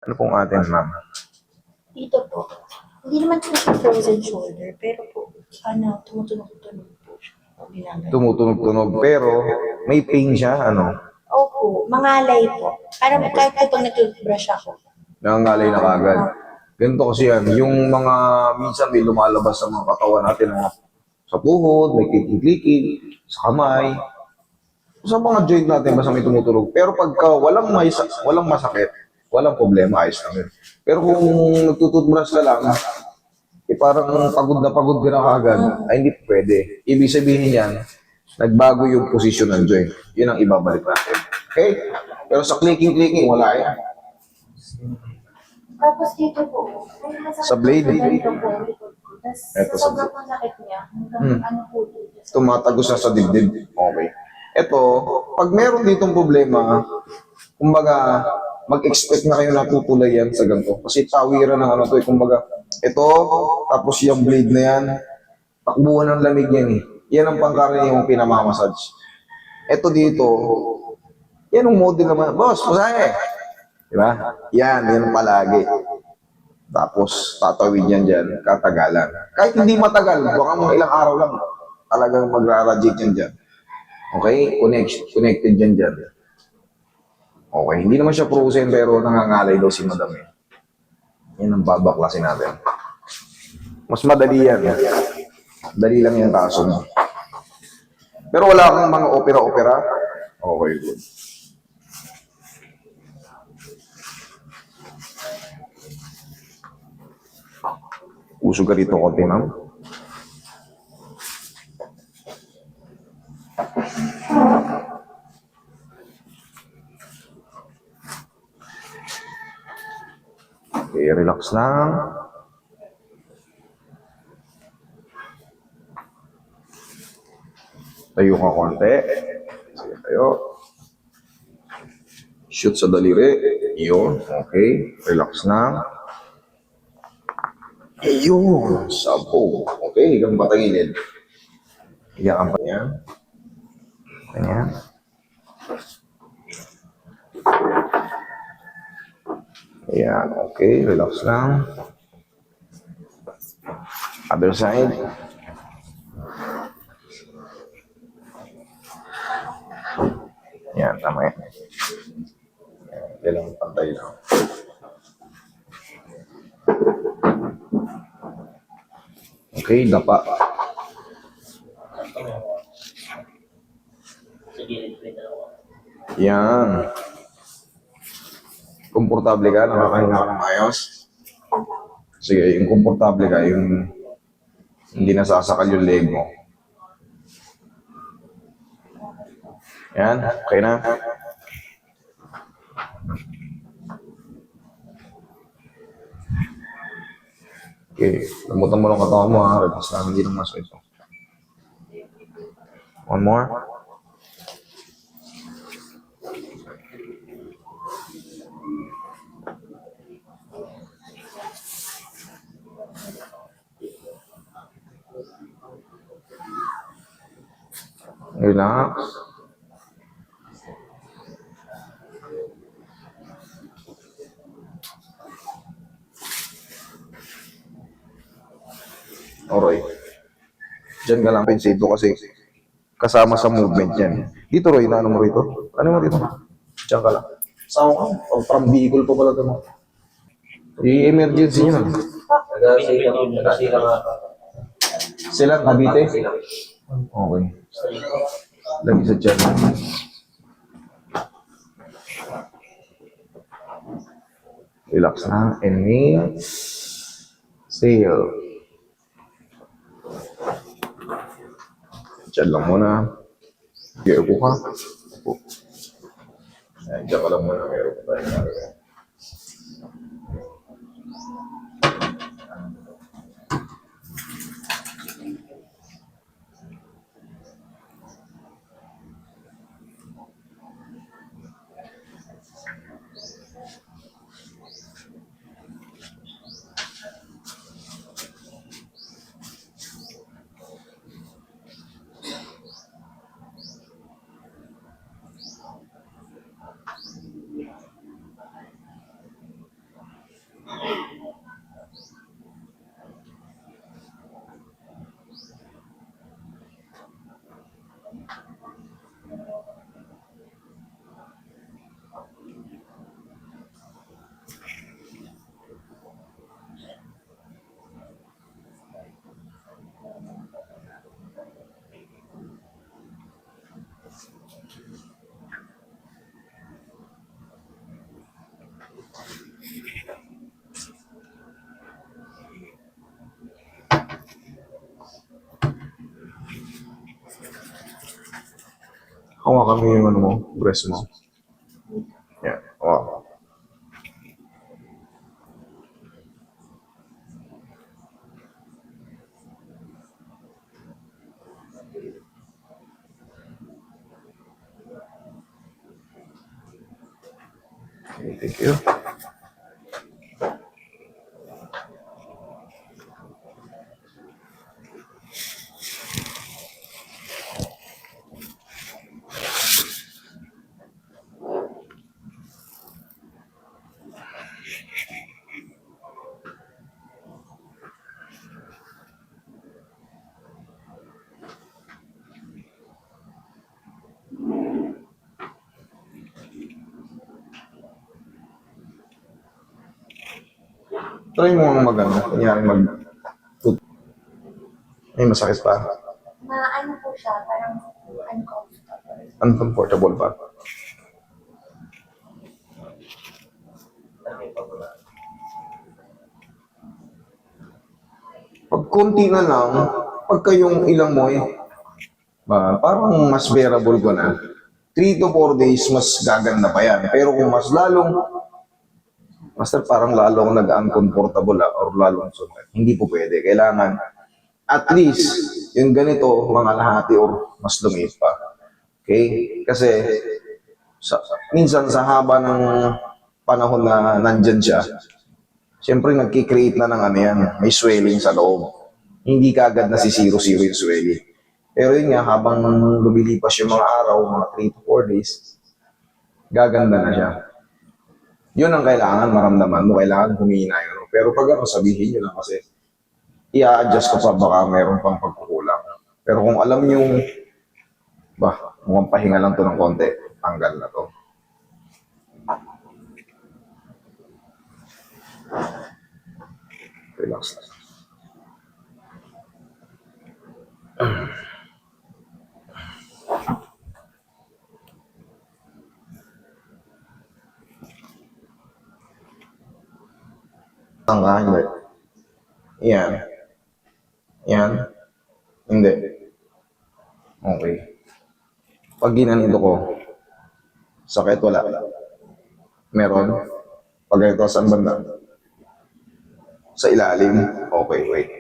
Ano pong atin, ma'am? Dito po, hindi naman po siya frozen shoulder, pero po, tumutunog-tunog po siya. Ginagawa. Tumutunog-tunog, pero may pain siya, ano? Opo, mangalay po. Para kahit po pag nag-toothbrush ako. Nangangalay na kagad. Ganito kasi yan, yung mga minsan may lumalabas sa mga katawan natin, mga sa tuhod, may kikik-kikik, sa kamay, sa mga joint natin basta may tumutunog. Pero pagka walang masakit, walang problema, ayos lang yun. Pero kung nagtututbrush ka lang, parang pagod ka na kagad, ay hindi pwede. Ibig sabihin yan, nagbago yung posisyon ng joint. Yun ang ibabalik natin. Okay? Pero sa clicking, wala yan. Tapos dito po, Sa blade? Ganito po, likod ko. Tapos Eto sa sa sobrang masakit niya, hanggang ano po dito. tumatagos na sa dibdib. Okay. Ito, pag meron ditong problema, kumbaga, mag-expect na kayo natutulay yan sa ganito. Kasi tawiran ng ano to, kumbaga, ito, tapos yung blade na yan, takbuhan ng lamig yan eh. Yan ang pangkaraniwang pinamamassage. Ito dito, yan ang model naman. Boss, masahe. Diba? Yan palagi. Tapos, tatawid yan dyan, katagalan. Kahit hindi matagal, baka mga ilang araw lang, talagang magra-radiate yan dyan. Okay? Connected yan dyan. Okay, hindi naman siya frozen pero nangangalay daw si madam eh. Yan ang babaklasin natin. Mas madali yan. Dali lang yung kaso mo. Pero wala kang mga opera-opera. Okay, good. Usog ka rito konti, ma'am. Okay, relax lang. Tayo ka konti. Sige, tayo. Shoot sa daliri. Iyon. Okay. Relax lang. Iyon. Sapo. Okay, hanggang patangilid. Iyakan pa niya. Ganyan. Ayan. Okay, relax lang. Other side. Yan, tama yan. Yan lang, pantay lang. Okay, dapa. Yan. Komportable ka? Nakakahinga ka ng ayos? Sige, yung komportable ka, yung hindi nasasakal yung leg mo. Yan, okay na? Okay, lamutan mo lang katawan mo ha. Relax lang, hindi lang masakit ito. One more. Relax. Alright. Diyan ka lang pensito kasi kasama sa movement yan. Dito Roy, na ano mo rito? Ano mo dito? Diyan ka lang. Saan ka? O, from vehicle pa pala ito mo. I-emergency nyo na. Sila, Cavite? Okay. Lagi sa dyan. Relax na. Inhale. Exhale. Diyan lang muna. Okay, upo ka. Upo. Diyan ka lang muna. Meron pa tayo gagawin. Hawakan mo yung ano mo, breast mo. Yan, hawakan. Okay, thank you. Try mo ang mag-ano, kunyari ay masakit pa. Ano po siya, parang uncomfortable. Uncomfortable pa. Pag konti na lang, pagka yung ilang mo parang mas bearable ko na. 3 to 4 days, mas gaganda pa yan. Pero kung mas lalong, master, parang lalong nag-uncomfortable or lalong sunod. Hindi po pwede. Kailangan, at least, yung ganito, mga lahati or mas lumiit pa. Okay? Kasi, minsan sa haba ng panahon na nandyan siya, siyempre nagkikreate na ng ano yan, may swelling sa loob. Hindi kaagad na si 0-0 yung swelling. Pero yun nga, habang lumilipas yung mga araw, mga 3 to 4 days, gaganda na siya. Yun ang kailangan maramdaman mo, kailangan humina yun. Pero pag ano, sabihin nyo lang kasi, i-adjust ko pa, baka meron pang pagkukulang. Pero kung alam nyo, mukhang pahinga lang to ng konti, tanggal na to. Relax na. Tangkahan ba? Yan. Yan. Hindi. Okay. Pag ginanito ko, sakit wala. Meron. Pag ito, saan banda? Sa ilalim. Okay, wait.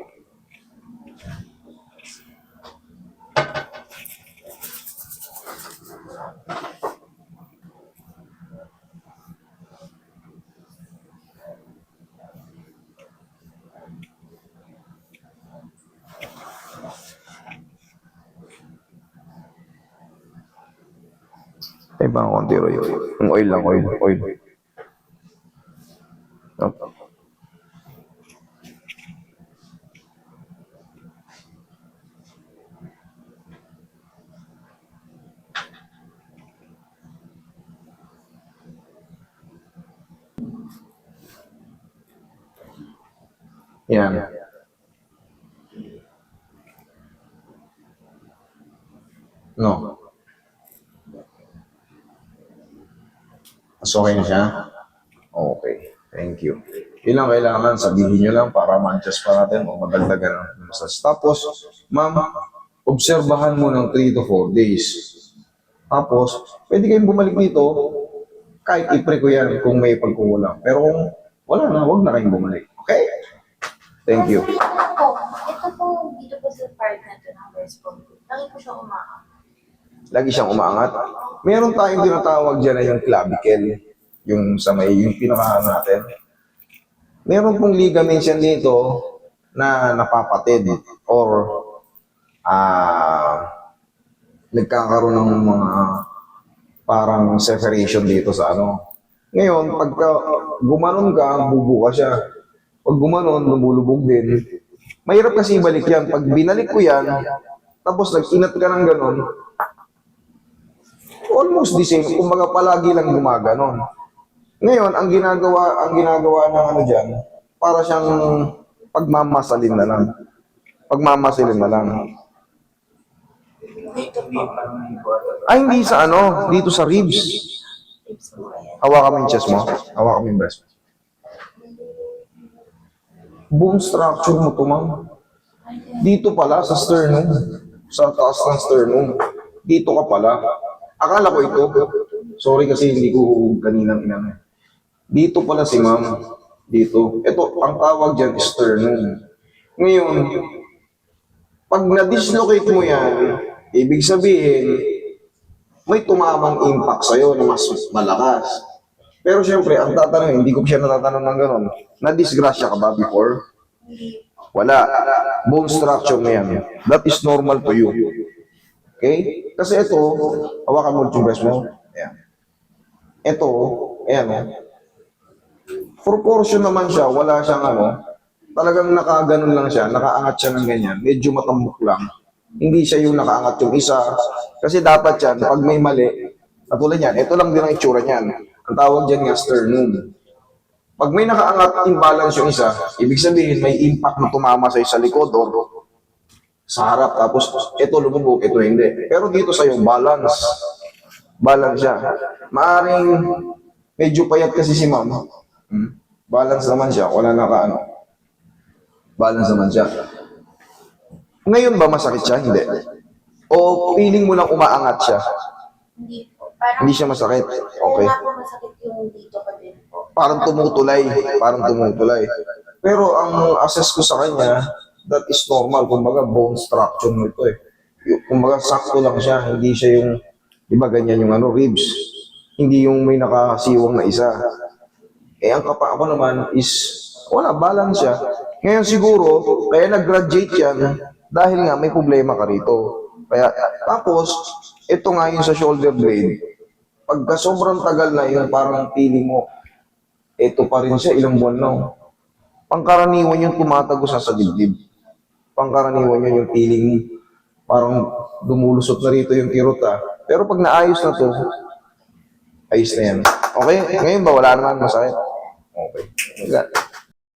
Ay, bang konti oil. Yung oil lang, oil. Opo. Yan. No. Mas okay na siya? Okay. Thank you. Yun lang kailangan, sabihin nyo lang para ma-adjust pa natin o madagdagan ng massage. Tapos, ma'am, obserbahan mo ng 3 to 4 days. Tapos, pwede kayong bumalik dito, kahit i-pre ko yan kung may pagkukulang. Pero kung wala na, huwag na kayong bumalik. Okay? Thank you. Ito po, dito po sa part na ito ng breast pump. Lagi po siya umaang. Lagi siyang umaangat. Meron tayong tinatawag dyan na yung clavicle. Yung sa may, yung pinakahan natin. Meron pong ligaments yan dito na napapatid or nagkakaroon ng mga parang separation dito sa ano. Ngayon, pagka gumanon ka, bubuka siya. Pag gumanon, lumulubog din. Mahirap kasi ibalik yan. Pag binalik ko yan, tapos nag-inat ka ng ganon, almost the same. Kumbaga palagi lang gumaganon. Ngayon, ang ginagawa ng ano dyan, para siyang pagmamasalin na lang. Pagmamasalin na lang. Dito po. Ay, hindi sa ano, dito sa ribs. Tips po yan. Hawakan mo yung chest mo. Hawakan mo yung breast mo. Bone structure mo to, ma'am. Dito pala, sa sternum. Sa taas ng sternum. Dito ka pala. Akala ko ito. Sorry kasi hindi ko kaninang inano. Dito pala si ma'am. Dito. Ito, ang tawag dyan is sternum. Ngayon, pag na-dislocate mo yan, ibig sabihin, may tumamang impact sa'yo na mas malakas. Pero siyempre, ang tatanungin, hindi ko siya natatanong ng gano'n. Na-disgrasya ka ba before? Wala. Bone structure na yan. That is normal to you. Okay? Kasi ito, hawakan mo ulit yung breast mo. Ayan. Ito, ayan o. Proportion naman siya, wala siyang ano, talagang nakaganon lang siya, nakaangat siya ng ganyan, medyo matambok lang. Hindi siya yung nakaangat yung isa. Kasi dapat yan, pag may mali, katulad yan, ito lang din ang itsura niyan. Ang tawag dyan nga sternum. Pag may nakaangat imbalance yung isa, ibig sabihin may impact na tumama sa'yo sa likod or sa harap. Tapos ito lumubog, ito hindi. Pero dito sa'yo, balance. Balance siya. Maaring medyo payat kasi si ma'am. Balance naman siya, wala nakaano. Balance naman siya. Ngayon ba masakit siya? Hindi. O feeling mo lang umaangat siya? Hindi po. Parang, Hindi siya masakit? Okay. Kaya nga po masakit yung dito pa din po. Parang tumutulay. Parang tumutulay. Pero ang assess ko sa kanya, that is normal. Kumbaga, bone structure mo ito eh. Kumbaga, sakto lang siya. Hindi siya yung, di ba ganyan yung ano, ribs. Hindi yung may nakasiwang na isa. Eh, ang kapa ako naman is, wala, balance siya. Ngayon siguro, kaya nag-graduate yan, dahil nga may problema ka rito. Kaya, tapos, ito nga yung sa shoulder blade, pagka sobrang tagal na yun, parang feeling mo, ito pa rin siya, ilang buwan na. Pangkaraniwan yung tumatagos sa dibdib. Pangkaraniwan yun yung feeling, parang dumulusot na rito yung kirot Pero pag naayos na to, ayos na yan. Okay? Ngayon ba, wala naman masakit? Okay.